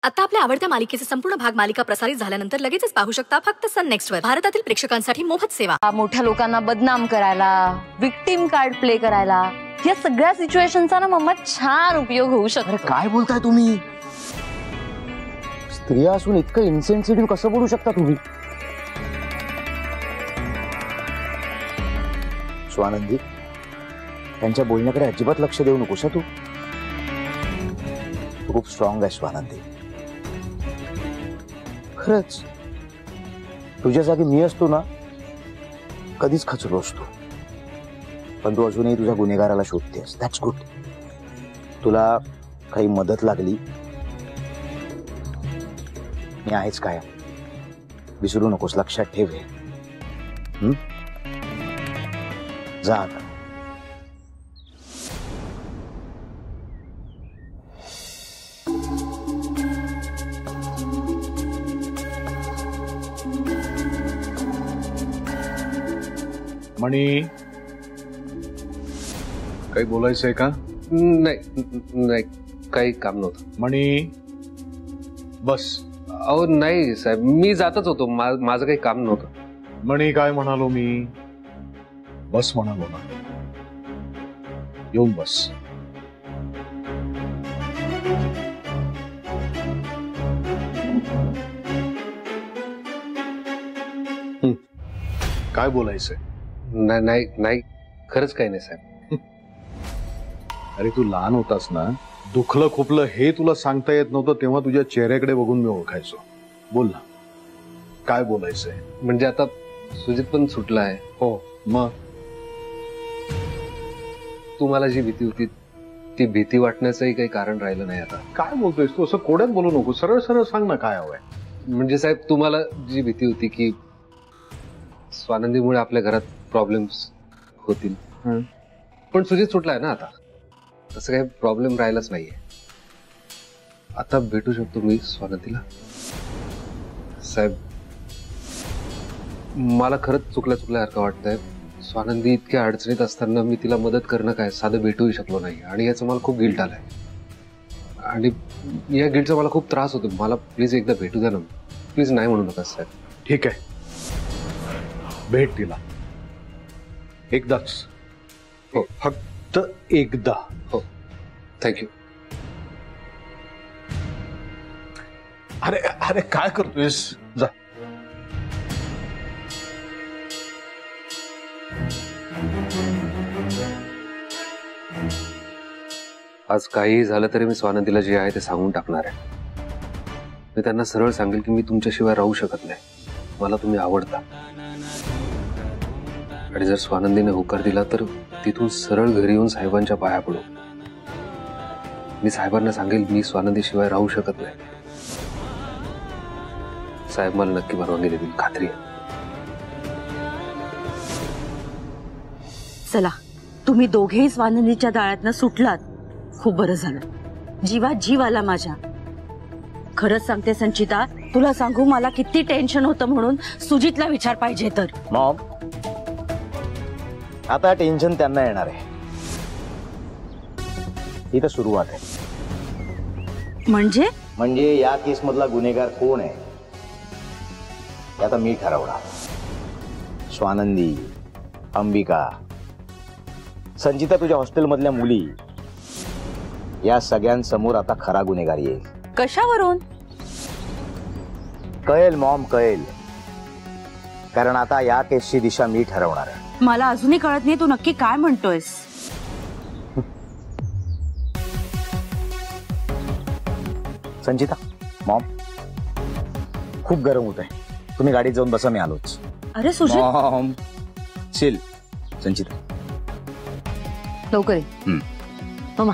आता आपल्या आवडत्या मालिकेचे संपूर्ण भाग मालिका प्रसारित झाल्यानंतर लगेचच पाहू शकता फक्त सन नेक्स्ट वर. भारतातील प्रेक्षकांसाठी मोफत सेवा. मोठ्या लोकांना बदनाम करायला, विक्टिम कार्ड प्ले करायला, या सगळ्या सिच्युएशनचा ना मम्मा छान उपयोग होऊ शकतो. काय बोलताय तुम्ही? स्त्रिया असून इतकं इन्सेन्सिटिव्ह कसं बोलू शकता तुम्ही? स्वानंदी, त्यांच्या बोलण्याकडे अजिबात लक्ष देऊ नकोस तू. खूप स्ट्रॉंग आहे स्वानंदी. खरंच तुझ्या जागी मी असतो ना कधीच खचलो असतो. पण तू अजूनही तुझ्या गुन्हेगाराला शोधतेस. That's good. तुला काही मदत लागली मी आहेच काय. विसरू नकोस, लक्षात ठेव हे. जा आता. मणी, काही बोलायचंय का? नाही, काही काम नव्हतं. मणी, बस. अहो नाही साहेब, मी जातच होतो. माझं काही काम नव्हतं. मणी, काय म्हणालो मी? बस म्हणालो ना. येऊन बस. काय बोलायचंय? नाही, खरंच काही नाही साहेब. अरे तू लहान होतास ना, दुखलं खुपलं हे तुला सांगता येत नव्हतं तेव्हा तुझ्या चेहऱ्याकडे बघून मी ओळखायचो. बोल ना, काय बोलायचंय? म्हणजे आता सुजित पण सुटला आहे. हो, मग तुम्हाला जी भीती होती ती भीती वाटण्याचंही काही कारण राहिलं नाही आता. काय बोलतोयस तू? असं कोड्यात बोलू नको. सरळ सरळ सांग ना काय हवंय. म्हणजे साहेब, तुम्हाला जी भीती होती की स्वानंदीमुळे आपल्या घरात प्रॉब्लेम्स होतील, पण सुजित सुटलाय ना आता. तसं काही प्रॉब्लेम राहिलाच नाहीये. आता भेटू शकतो मी स्वानंदीला. साहेब, मला खरंच चुकल्यासारखं वाटतंय. स्वानंदी इतक्या अडचणीत असताना मी तिला मदत करणं काय साधं भेटूही शकलो नाही, आणि याचं मला खूप गिल्ट आलंय. आणि या गिल्टचा मला खूप त्रास होतो. मला प्लीज एकदा भेटू द्या ना. प्लीज नाही म्हणू नका साहेब. ठीक आहे, भेट तिला एकदाच. हो, फक्त एकदा. हो, थँक्यू. अरे अरे काय करतोयस? जा. आज काहीही झालं तरी मी स्वानंदीला जे आहे ते सांगून टाकणार आहे. मी त्यांना सरळ सांगेल की मी तुमच्याशिवाय राहू शकत नाही. मला तुम्ही आवडता. आणि जर स्वानंदीने होकार दिला तर तिथून सरळ घरी येऊन साहेबांच्या पाया पडू. मी साहेबांना सांगेल मी स्वानंदीशिवाय राहू शकत नाही. साहेब मला नक्की परवानगी देतील, खात्री आहे. चला, तुम्ही दोघेही स्वानंदीच्या जाळ्यातनं सुटलात. खूप बरं झालं. जीवात जीव आला माझ्या. खरंच सांगते संचिता, तुला सांगू मला किती टेन्शन होतं म्हणून. सुजितला विचार पाहिजे तर. मॉम, आता टेन्शन त्यांना येणार आहे. ही तर सुरुवात आहे. म्हणजे या केस मधला गुन्हेगार कोण आहे ते आता मी ठरवणार. स्वानंदी, अंबिका, संचिता, तुझ्या हॉस्टेल मधल्या मुली, या सगळ्यांसमोर आता खरा गुन्हेगार येईल. कशावरून? कळेल मॉम, कळेल. कारण आता या केसची दिशा मी ठरवणार आहे. मला अजूनही कळत नाही तू नक्की काय म्हणतोयस. संचिता, मॉम, खूप गरम होत आहे. तुम्ही गाडीत जाऊन बसा, मी आलोच. अरे सुजित, मॉम, चिल. संचिता, लवकर ये. मामा.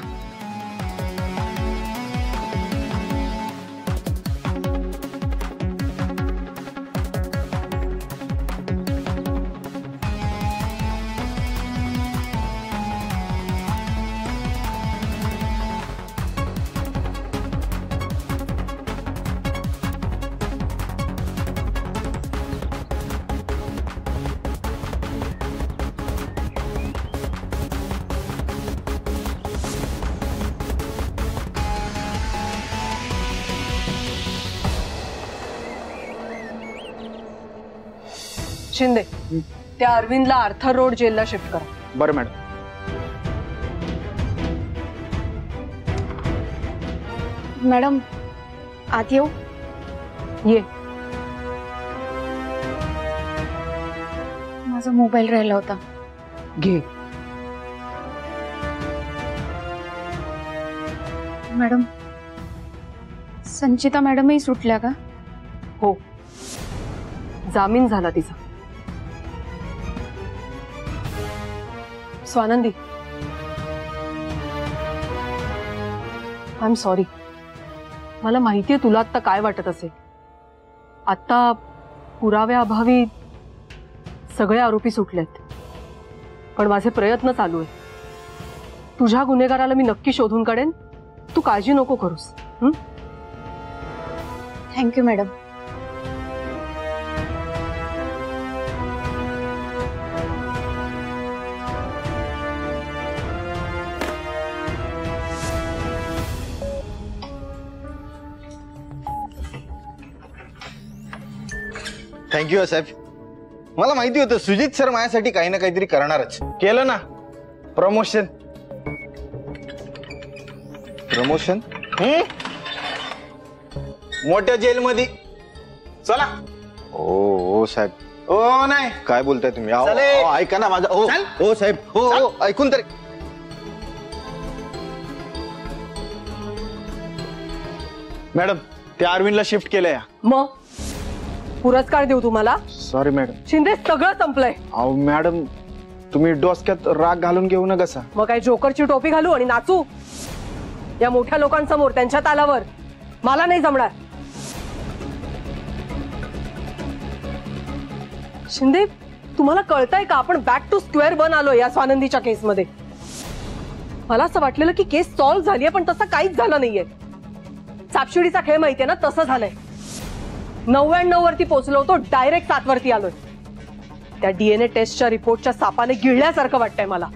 शिंदे, त्या अरविंदला आर्थर रोड जेलला शिफ्ट करा. बरं मॅडम. मॅडम आत येऊ? ये. माझा मोबाईल राहिला होता. घे. मॅडम, संचिता मॅडमही सुटल्या का? हो, जामीन झाला तिचा. Swanandi, I am sorry. मला माहितीये तुला आता काय वाटत असेल. आता पुराव्याअभावी सगळे आरोपी सुटलेत, पण माझे प्रयत्न चालू आहेत. तुझ्या गुन्हेगाराला मी नक्की शोधून काढेन. तू काळजी नको करूस. Thank you madam. थँक्यू साहेब. मला माहिती होतं सुजित सर माझ्यासाठी काही ना काहीतरी करणारच. केलं ना. प्रमोशन. प्रमोशन मोठ्या जेलमध्ये. चला. ओ साहेब. ओ नाही, काय बोलताय तुम्ही? ऐका ना माझा. ओ साहेब, हो ऐकून तरी. मॅडम, त्या अरविंदला शिफ्ट केलंय. मग पुरस्कार देऊ तुम्हाला? Sorry madam. शिंदे, सगळं संपलंय. अहो मॅडम, तुम्ही डोसक्यात राग घालून घेऊ नका कसा. मग काय जोकरची टोपी घालू आणि नाचू या मोठ्या लोकांसमोर त्यांच्या तालावर? मला नाही जमणार. शिंदे, तुम्हाला कळतंय का आपण बॅक टू स्क्वेअर वन आलोय या स्वानंदीच्या केसमध्ये? मला असं वाटलेलं की केस सॉल्व्ह झालीये, पण तसं काहीच झालं नाहीये. सापशिडीचा खेळ माहितीये ना, तसं झालंय. 99 वरती पोहोचलो होतो, डायरेक्ट 7 वरती आलोय. त्या DNA टेस्टच्या रिपोर्टच्या सापाने गिळल्यासारखं वाटतंय मला.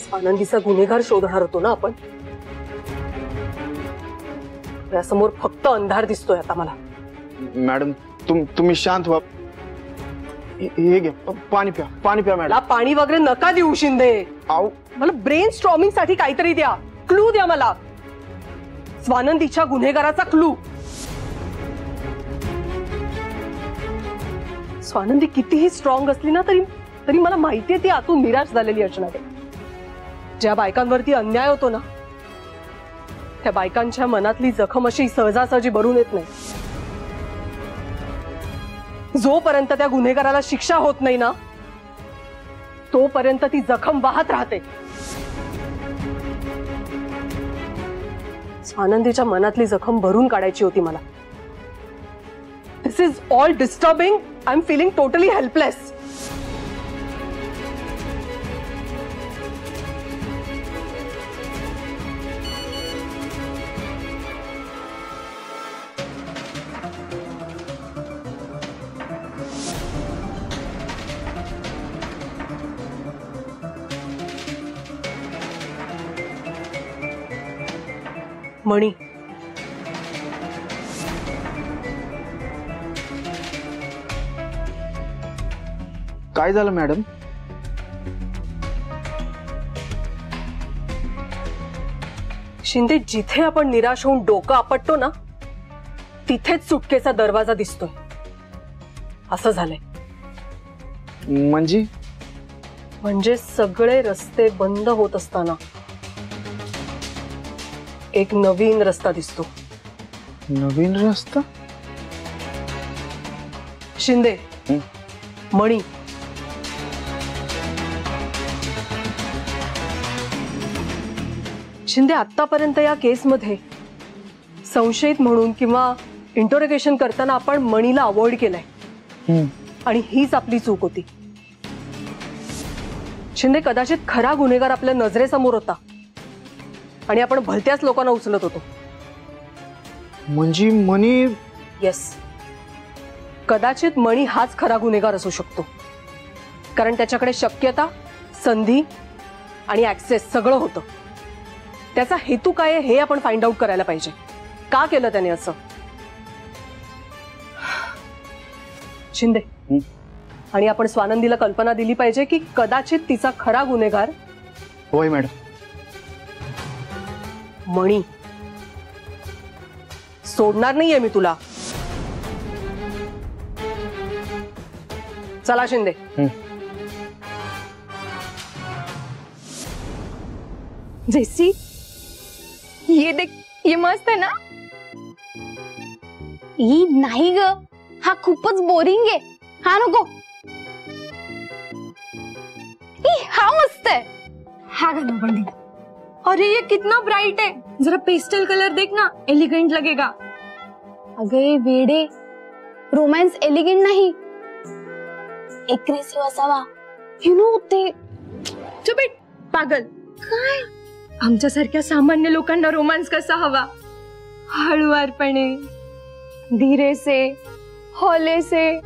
स्वानंदीचा गुन्हेगार शोधणार होतो ना आपण. यासमोर फक्त अंधार दिसतोय आता मला. मॅडम, तुम्ही शांत व्हा. हे घ्या, पाणी प्या. पाणी प्या मॅडम. मला पाणी वगैरे नका देऊ शिंदे. आऊ. मला ब्रेन स्ट्रॉमिंग साठी काहीतरी द्या. क्लू द्या मला. स्वानंदीच्या गुन्हेगाराचा क्लू. स्वानंदी कितीही स्ट्रॉंग असली ना तरी मला माहितीये ती आतून निराश झालेली असणार आहे. ज्या बायकांवरती अन्याय होतो ना, त्या बायकांच्या मनातली जखम अशी सहजासहजी भरून येत नाही. जोपर्यंत त्या गुन्हेगाराला शिक्षा होत नाही ना, तोपर्यंत ती जखम वाहत राहते. स्वानंदीच्या मनातली जखम भरून काढायची होती मला. This is all disturbing. I am feeling totally helpless. Mani, काय झालं मॅडम? शिंदे, जिथे आपण निराश होऊन डोकं आपटतो ना, तिथेच सुटकेचा दरवाजा दिसतोय. असं झालंय. म्हणजे सगळे रस्ते बंद होत असताना एक नवीन रस्ता दिसतो. नवीन रस्ता? शिंदे, मणी, शिंदे, आतापर्यंत या केसमध्ये संशयित म्हणून किंवा इंटरोगेशन करताना आपण मणीला अवॉइड केलंय आणि हीच आपली चूक होती. शिंदे, कदाचित खरा गुन्हेगार आपल्या नजरेसमोर होता आणि आपण भलत्याच लोकांना उचलत होतो. म्हणजे मणी? येस, कदाचित मणी हाच खरा गुन्हेगार असू शकतो, कारण त्याच्याकडे शक्यता, संधी आणि ऍक्सेस सगळं होतं. त्याचा हेतू काय आहे हे आपण फाइंड आउट करायला पाहिजे. का केलं त्याने असं? शिंदे, आणि आपण स्वानंदीला कल्पना दिली पाहिजे की कदाचित तिचा खरा गुन्हेगार होय मॅडम. मणी. सोडणार नाहीये मी तुला. चला शिंदे. जैसी, ये देख, ये मस्त है ना. ई नाही ग, हा खूपच बोरिंग आहे. हा नको. ई हा मस्त है. हा घालू बंडी. अरे ये कितना ब्राइट है, जरा पेस्टल कलर देख ना, एलिगेंट लगेगा. अगे वेडे, रोमॅन्स एलिगेंट नाही, एग्रेसिव्ह असावा. यू नो ते. चुप पागल. काय आमच्यासारख्या सामान्य लोकांना रोमांस कसा हवा? हळुवारपणे, धीरे से, हौले से,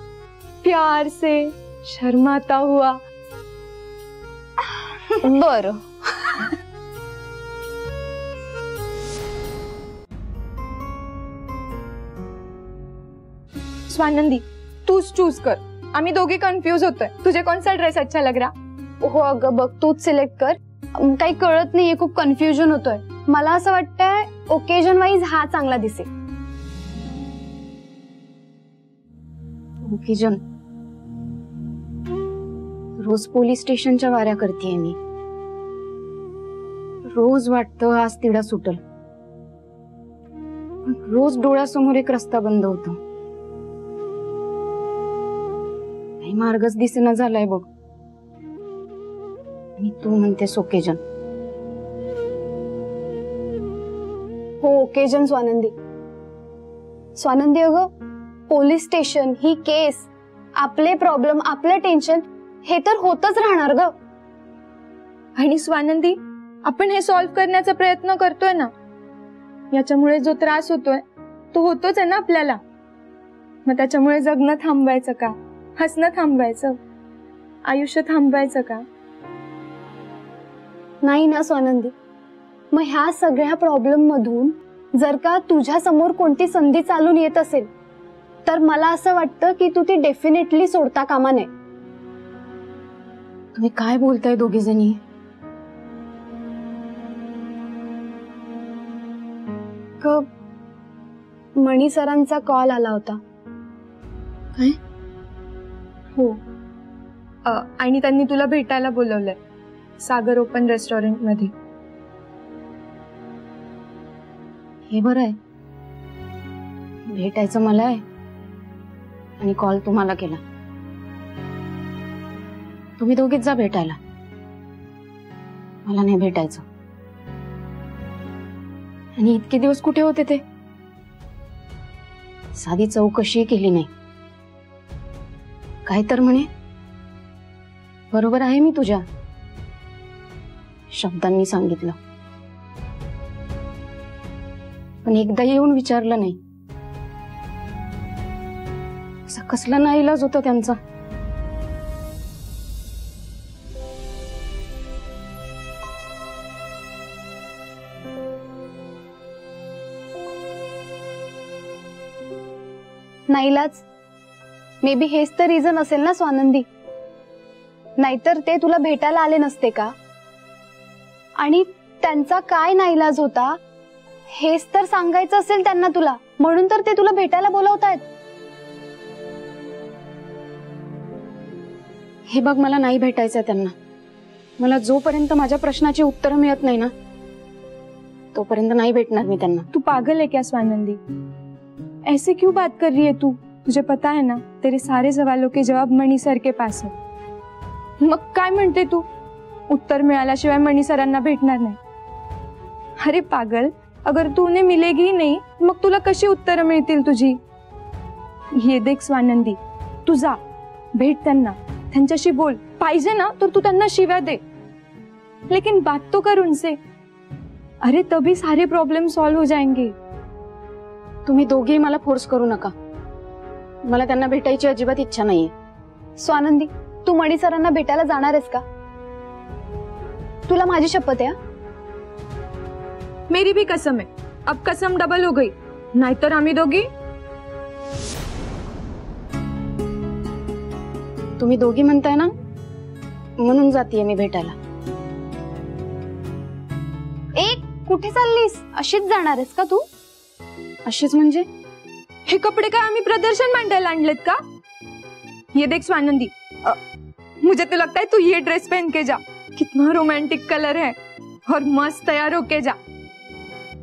प्यार से, शर्माता हुआ. बर. स्वानंदी, तूच चूज कर. आम्ही दोघे कन्फ्यूज होतोय. तुझे कोणता ड्रेस अच्छा लग रहा? हो अगं बघ, तूच सिलेक्ट कर. काही कळत नाहीये, खूप कन्फ्युजन होतोय. मला असं वाटतंय ओकेजन वाईज हा चांगला दिसेल. ओकेजन? रोज पोलीस स्टेशनच्या वाऱ्या करतेय मी. रोज वाटतं आज तिडा सुटल. रोज डोळ्यासमोर एक रस्ता बंद होतो. काही मार्गच दिसेना झालाय बघ. आणि तू म्हणतेस ओकेजन. हो ओकेजन स्वानंदी. स्वानंदी अगं, पोलीस स्टेशन, ही केस, आपले प्रॉब्लेम, आपलं टेन्शन हे तर होतच राहणार ग. आणि स्वानंदी, आपण हे सॉल्व्ह करण्याचा प्रयत्न करतोय ना. याच्यामुळे जो त्रास होतोय तो होतोच आहे ना आपल्याला. मग त्याच्यामुळे जगणं थांबवायचं का? हसणं थांबवायचं? आयुष्य थांबवायचं का? नाही ना स्वानंदी. मग ह्या सगळ्या प्रॉब्लेम मधून जर का तुझ्या समोर कोणती संधी चालून येत असेल तर मला असं वाटतं की तू ती डेफिनेटली सोडता कामा नये. तुम्ही काय बोलताय दोघी जणी? मणी सरांचा कॉल आला होता. काय? हो. आणि त्यांनी तुला भेटायला बोलवलंय सागर ओपन रेस्टॉरंट मध्ये. हे बरं आहे. भेटायचं मला आहे आणि कॉल तुम्हाला केला. तुम्ही दोघीच जा भेटायला. मला नाही भेटायचं. आणि इतके दिवस कुठे होते ते? साधी चौकशी केली नाही. काय तर म्हणे. बरोबर आहे मी तुझ्या शब्दांनी सांगितलं, पण एकदा येऊन विचारलं नाही. असा कसला नाईलाज होता त्यांचा. नाईलाज? मे बी हेच तर रिझन असेल ना स्वानंदी. नाहीतर ते तुला भेटायला आले नसते का? आणि त्यांचा काय नाईलाज होता हेच तर सांगायचं असेल त्यांना तुला, म्हणून तर ते तुला भेटायला बोलवतायत. हे बघ, मला नाही भेटायचंय त्यांना. मला जोपर्यंत माझ्या प्रश्नाची उत्तरं मिळत नाही ना तोपर्यंत नाही भेटणार मी त्यांना. तू पागल है क्या स्वानंदी? ऐसे क्यों बात कर रही है तू? तुझे पता है ना तेरे सारे सवालों के जवाब मणि सर के पास है. मग काय म्हणते तू? उत्तर मिळाल्याशिवाय मणि सरांना भेटणार नाही? अरे पागल, अगर तू उन्हें मिलेगी ही नहीं मग तुला कशी उत्तरं मिळतील तुझी? ये देख स्वानंदी, तू जा, भेट त्यांना, त्यांच्याशी बोल. पाहिजे ना तर तू त्यांना शिव्या दे, लेकिन बात तो कर उनसे. अरे तभी सारे प्रॉब्लम सॉल्व हो जाएंगे. तुम्ही दोघेही मला फोर्स करू नका. मला त्यांना भेटायची अजिबात इच्छा नाहीये. स्वानंदी, तू मणि सरांना भेटायला जाणार आहेस का? तुला माझी शपथ आहे. मेरी भी कसम है. अब कसम डबल हो गई. नाहीतर आम्ही दोघी तुम्ही दोघी म्हणताय ना, म्हणून जातीये मी भेटायला. कुठे चाललीस? अशीच जाणार आहेस का तू? अशीच म्हणजे? हे कपड़े काय आम्ही प्रदर्शन मांडायला आणलेत का? ये देख स्वानंदी, मुझे तो लगता है तू ये ड्रेस पहन के जा. कितना रोमांटिक कलर है और मस्त तैयार होके जा,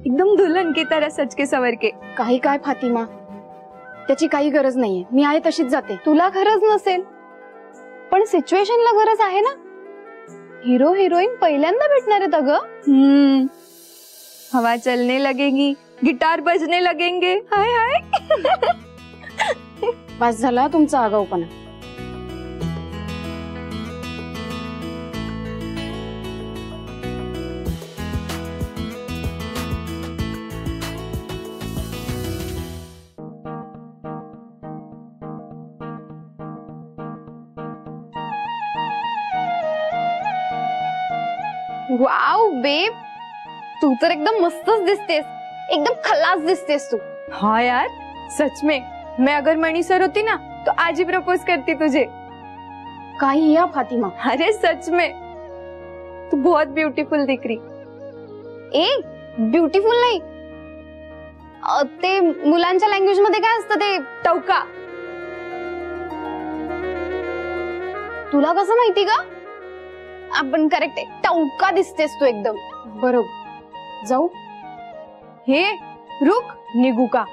एकदम दुल्हन की तरह सज के सवर के. काही काय फातिमा, त्याची काही गरज नाहीये. मी आहे तशीच जाते. तुला गरज नसेल पण सिच्युएशनला गरज आहे ना. हिरो हिरोईन पहिल्यांदा भेटणार आहेत अगं. हवा चलने लगेगी, गिटार बजने लगेंगे. हाय हाय. बस झाला तुमचा आगाऊपणा. वाव बेब, तू तर एकदम मस्तच दिसतेस. एकदम खल्लास दिसतेस तू. हाँ यार, सच में मैं अगर मणि सर होती ना तो आज ही प्रपोज करती तुझे. काही या फातिमा. अरे सच में तू बहुत ब्यूटीफुल दिख रही. ब्युटिफुल नाही, ते मुलांच्या लँग्वेज मध्ये काय असतं ते टवका. तुला कसं माहिती का? आपण करेक्ट आहे. टवका दिसतेस तू एकदम. बरोबर. जाऊ? हे रुक, निगू का?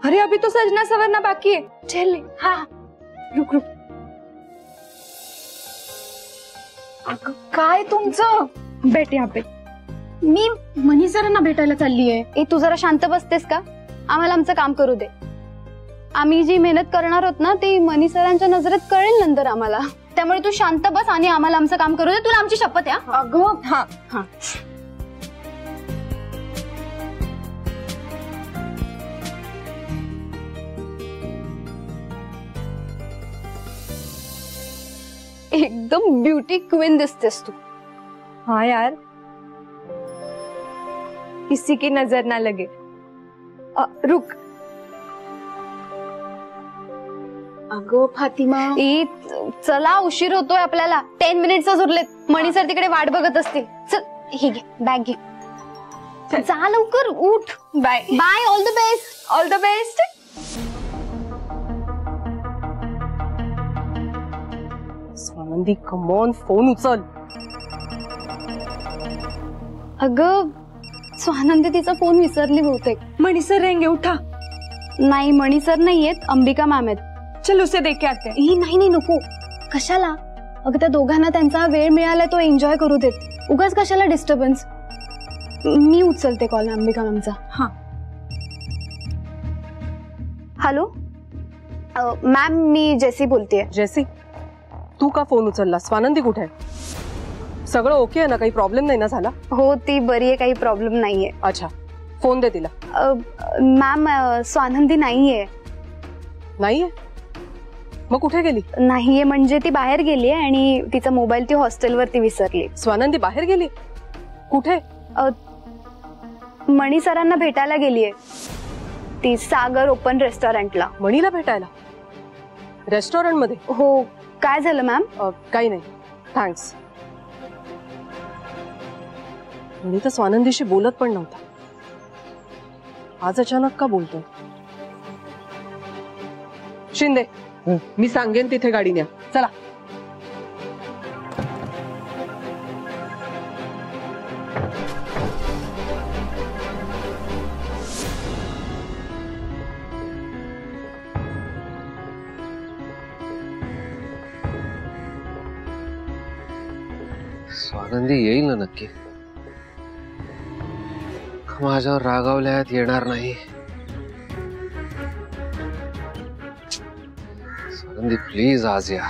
अरे अभी तो सजना सवरना बाकी है. चल. हाँ रुक रुक. काय तुमचं? बैठ यहाँ पे. मी मनी सरांना भेटायला चाललीये. तू जरा शांत बसतेस का? आम्हाला आमचं काम करू दे. आम्ही जी मेहनत करणार आहोत ना ती मनी सरांच्या नजरेत कळेल नंतर आम्हाला. त्यामुळे तू शांत बस आणि आम्हाला आमचं काम करू दे. तुला आमची शपथ आहे. अगं हाँ हाँ. एकदम ब्युटी क्वीन दिसतेस तू. हाँ यार, किसी की नजर ना लगे. रुक. अगं फातिमा, चला उशीर होतोय आपल्याला. 10 मिनिट्सच उरलेत. मणी सर तिकडे वाट बघत असतील. चल हे घे, बॅग घे. जा लवकर, उठ. Bye bye. All the best. All the best. Swanandi come on, phone उचल. अगं स्वानंदी तिचा फोन विसरली बहुतेक. मणि सर रहेंगे, उठा. नाही मणी सर नाहीयेत, अंबिका मॅम आहेत. चल उसे देख के आते हैं. नाही नको. कशाला? अगं त्या दोघांना त्यांचा वेळ मिळाला तो एन्जॉय करू देत. उगाच कशाला डिस्टर्बन्स. मी उचलते कॉल अंबिका मॅमचा. हाँ. हॅलो मॅम, मी जेसी बोलतेय. जेसी, तू का फोन उचलला? स्वानंदी कुठे आहे? सगळं ओके आहे ना? काही प्रॉब्लेम नाही ना झाला? हो ती बरी आहे, काही प्रॉब्लेम नाहीये. अच्छा, फोन दे तिला. मॅम स्वानंदी नाहीये. नाहीये? मग कुठे गेली? नाहीये म्हणजे ती बाहेर गेली आहे आणि तिचा मोबाईल ती हॉस्टेलवरती विसरली. स्वानंदी बाहेर गेली? कुठे? मणी सरांना भेटायला गेलीये. ती सागर ओपन रेस्टॉरंटला. मणीला भेटायला रेस्टॉरंट मध्ये? हो. काय झालं मॅम? काही नाही, थँक्स. मणी तर स्वानंदीशी बोलत पण नव्हता. आज अचानक का बोलतोय? शिंदे, मी सांगेन तिथे गाडी न्या. चला. स्वानंदी येईल ना नक्की? माझ्यावर रागावल्यात येणार नाही. स्वानंदी प्लीज आज या.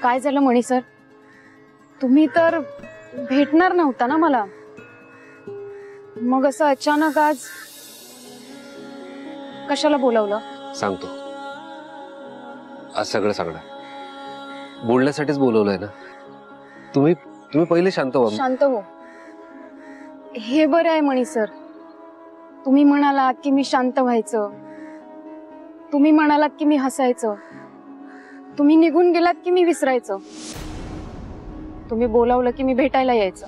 काय झालं मणी सर? तुम्ही तर भेटणार नव्हता ना मला, मग असं अचानक आज कशाला बोलावलं? सांगतो, आज सगळं सांगणार. बोलण्यासाठीच बोलवलंय ना. तुम्ही पहिले शांत व्हा. शांत हो, हे बरं आहे मणी सर. तुम्ही म्हणालात की मी शांत व्हायचं, तुम्ही म्हणालात की मी हसायचं, तुम्ही निघून गेलात की मी विसरायचं, तुम्ही बोलावलं की मी भेटायला यायचं.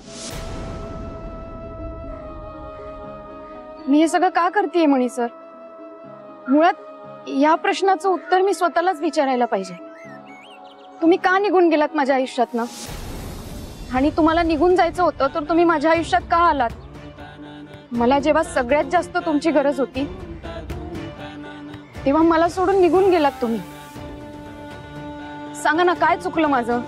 मी हे सगळं का करतेय मणी सर? मुळात या प्रश्नाचं उत्तर मी स्वतःलाच विचारायला पाहिजे. तुम्ही का निघून गेलात माझ्या आयुष्यातनं? आणि तुम्हाला निघून जायचं होतं तर तुम्ही माझ्या आयुष्यात का आलात? मला जेव्हा सगळ्यात जास्त तुमची गरज होती तेव्हा मला सोडून निघून गेलात तुम्ही. सांगा ना, काय चुकलं माझं?